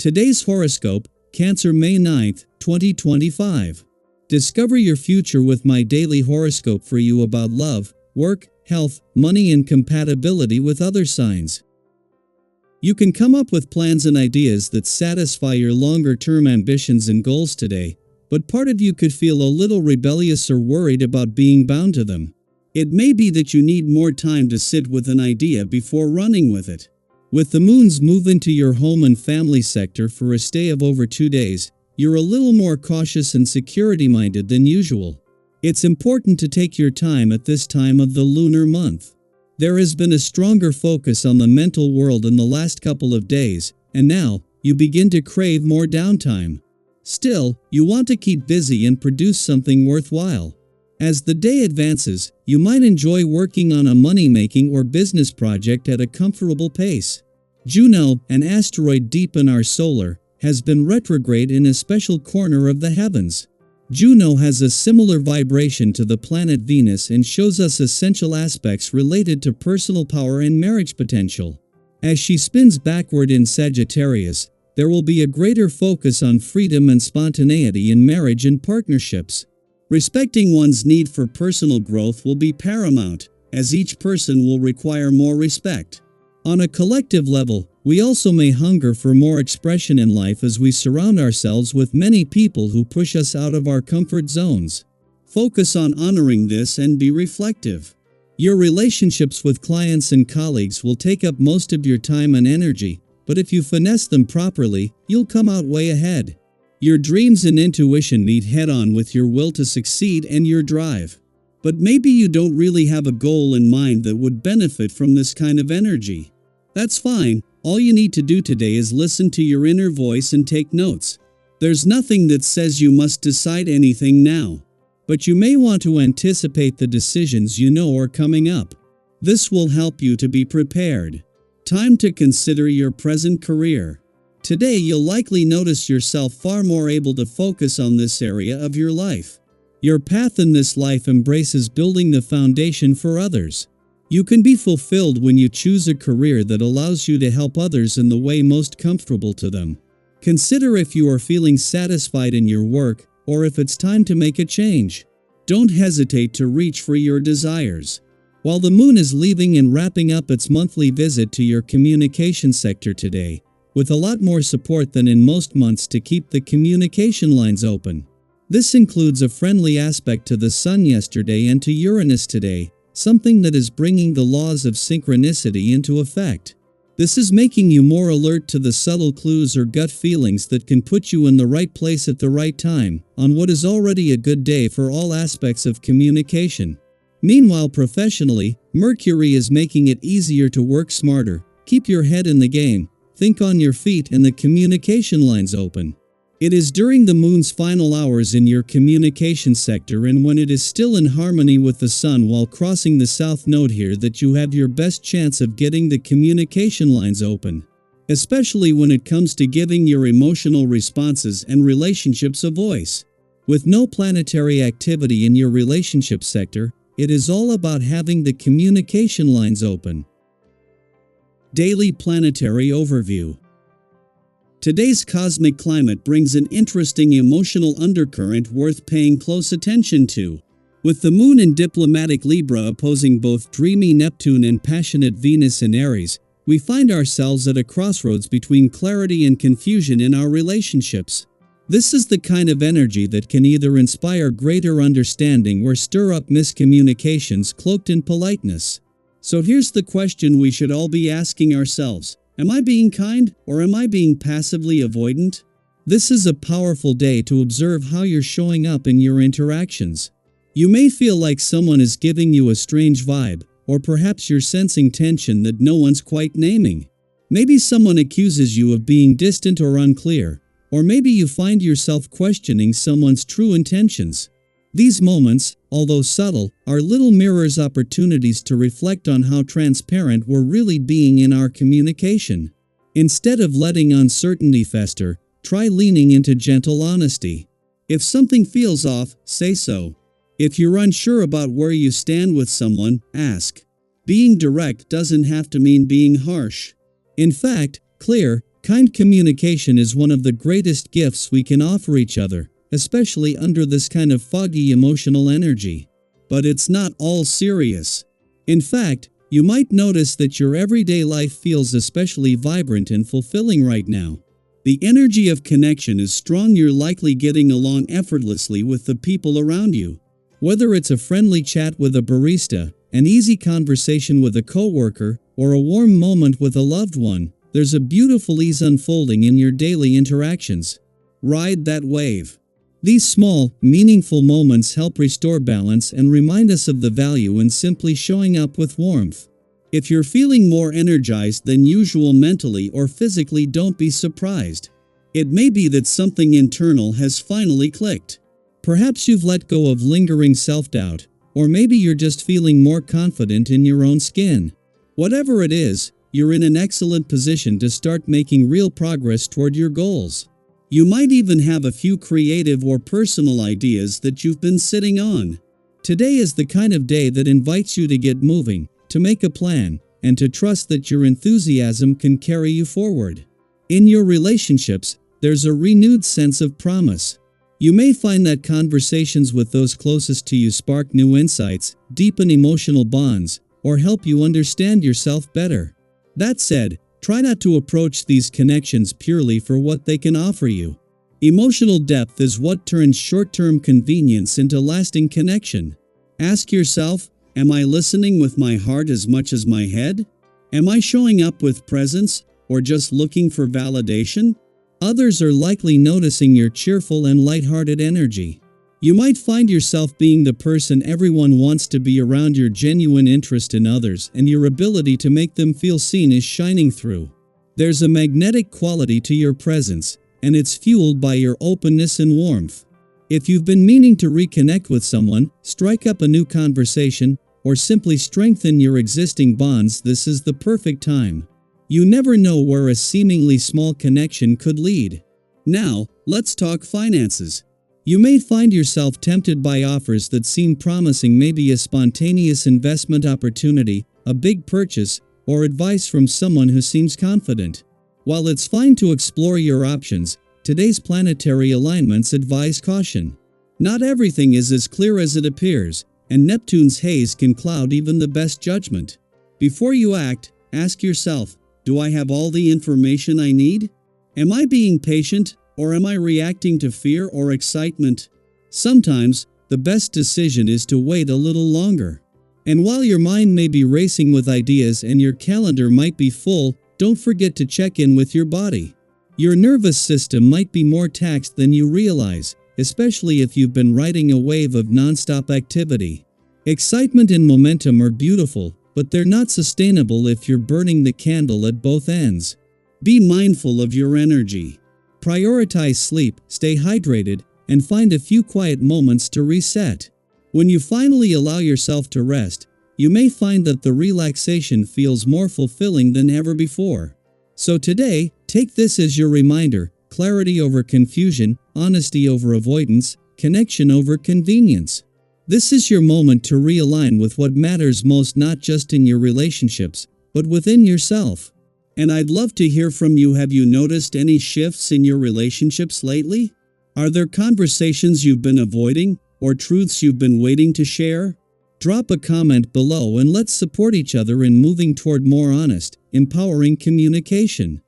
Today's horoscope, Cancer May 9th, 2025. Discover your future with my daily horoscope for you about love, work, health, money and compatibility with other signs. You can come up with plans and ideas that satisfy your longer-term ambitions and goals today, but part of you could feel a little rebellious or worried about being bound to them. It may be that you need more time to sit with an idea before running with it. With the moon's move into your home and family sector for a stay of over 2 days, you're a little more cautious and security-minded than usual. It's important to take your time at this time of the lunar month. There has been a stronger focus on the mental world in the last couple of days, and now, you begin to crave more downtime. Still, you want to keep busy and produce something worthwhile. As the day advances, you might enjoy working on a money-making or business project at a comfortable pace. Juno, an asteroid deep in our solar, has been retrograde in a special corner of the heavens. Juno has a similar vibration to the planet Venus and shows us essential aspects related to personal power and marriage potential. As she spins backward in Sagittarius, there will be a greater focus on freedom and spontaneity in marriage and partnerships. Respecting one's need for personal growth will be paramount, as each person will require more respect. On a collective level, we also may hunger for more expression in life as we surround ourselves with many people who push us out of our comfort zones. Focus on honoring this and be reflective. Your relationships with clients and colleagues will take up most of your time and energy, but if you finesse them properly, you'll come out way ahead. Your dreams and intuition meet head-on with your will to succeed and your drive. But maybe you don't really have a goal in mind that would benefit from this kind of energy. That's fine. All you need to do today is listen to your inner voice and take notes. There's nothing that says you must decide anything now. But you may want to anticipate the decisions you know are coming up. This will help you to be prepared. Time to consider your present career. Today you'll likely notice yourself far more able to focus on this area of your life. Your path in this life embraces building the foundation for others. You can be fulfilled when you choose a career that allows you to help others in the way most comfortable to them. Consider if you are feeling satisfied in your work, or if it's time to make a change. Don't hesitate to reach for your desires. While the moon is leaving and wrapping up its monthly visit to your communication sector today, with a lot more support than in most months to keep the communication lines open. This includes a friendly aspect to the Sun yesterday and to Uranus today, something that is bringing the laws of synchronicity into effect. This is making you more alert to the subtle clues or gut feelings that can put you in the right place at the right time, on what is already a good day for all aspects of communication. Meanwhile, professionally, Mercury is making it easier to work smarter, keep your head in the game, think on your feet and the communication lines open. It is during the moon's final hours in your communication sector and when it is still in harmony with the sun while crossing the south node here that you have your best chance of getting the communication lines open. Especially when it comes to giving your emotional responses and relationships a voice. With no planetary activity in your relationship sector, it is all about having the communication lines open. Daily Planetary Overview. Today's cosmic climate brings an interesting emotional undercurrent worth paying close attention to. With the moon in diplomatic Libra opposing both dreamy Neptune and passionate Venus in Aries, we find ourselves at a crossroads between clarity and confusion in our relationships. This is the kind of energy that can either inspire greater understanding or stir up miscommunications cloaked in politeness. So here's the question we should all be asking ourselves. Am I being kind, or am I being passively avoidant? This is a powerful day to observe how you're showing up in your interactions. You may feel like someone is giving you a strange vibe, or perhaps you're sensing tension that no one's quite naming. Maybe someone accuses you of being distant or unclear, or maybe you find yourself questioning someone's true intentions. These moments, although subtle, are little mirrors, opportunities to reflect on how transparent we're really being in our communication. Instead of letting uncertainty fester, try leaning into gentle honesty. If something feels off, say so. If you're unsure about where you stand with someone, ask. Being direct doesn't have to mean being harsh. In fact, clear, Kind communication is one of the greatest gifts we can offer each other, especially under this kind of foggy emotional energy. But it's not all serious. In fact, you might notice that your everyday life feels especially vibrant and fulfilling right now. The energy of connection is strong. You're likely getting along effortlessly with the people around you. Whether it's a friendly chat with a barista, an easy conversation with a coworker, or a warm moment with a loved one, there's a beautiful ease unfolding in your daily interactions. Ride that wave. These small, meaningful moments help restore balance and remind us of the value in simply showing up with warmth. If you're feeling more energized than usual mentally or physically, don't be surprised. It may be that something internal has finally clicked. Perhaps you've let go of lingering self-doubt, or maybe you're just feeling more confident in your own skin. Whatever it is, you're in an excellent position to start making real progress toward your goals. You might even have a few creative or personal ideas that you've been sitting on. Today is the kind of day that invites you to get moving, to make a plan, and to trust that your enthusiasm can carry you forward. In your relationships, there's a renewed sense of promise. You may find that conversations with those closest to you spark new insights, deepen emotional bonds, or help you understand yourself better. That said, try not to approach these connections purely for what they can offer you. Emotional depth is what turns short-term convenience into lasting connection. Ask yourself, am I listening with my heart as much as my head? Am I showing up with presence, or just looking for validation? Others are likely noticing your cheerful and lighthearted energy. You might find yourself being the person everyone wants to be around. Your genuine interest in others and your ability to make them feel seen is shining through. There's a magnetic quality to your presence, and it's fueled by your openness and warmth. If you've been meaning to reconnect with someone, strike up a new conversation, or simply strengthen your existing bonds, this is the perfect time. You never know where a seemingly small connection could lead. Now, let's talk finances. You may find yourself tempted by offers that seem promising, maybe a spontaneous investment opportunity, a big purchase, or advice from someone who seems confident. While it's fine to explore your options, today's planetary alignments advise caution. Not everything is as clear as it appears, and Neptune's haze can cloud even the best judgment. Before you act, ask yourself, do I have all the information I need? Am I being patient, or am I reacting to fear or excitement? Sometimes, the best decision is to wait a little longer. And while your mind may be racing with ideas and your calendar might be full, don't forget to check in with your body. Your nervous system might be more taxed than you realize, especially if you've been riding a wave of nonstop activity. Excitement and momentum are beautiful, but they're not sustainable if you're burning the candle at both ends. Be mindful of your energy. Prioritize sleep, stay hydrated, and find a few quiet moments to reset. When you finally allow yourself to rest, you may find that the relaxation feels more fulfilling than ever before. So today, take this as your reminder: clarity over confusion, honesty over avoidance, connection over convenience. This is your moment to realign with what matters most, not just in your relationships, but within yourself. And I'd love to hear from you. Have you noticed any shifts in your relationships lately? Are there conversations you've been avoiding, or truths you've been waiting to share? Drop a comment below and let's support each other in moving toward more honest, empowering communication.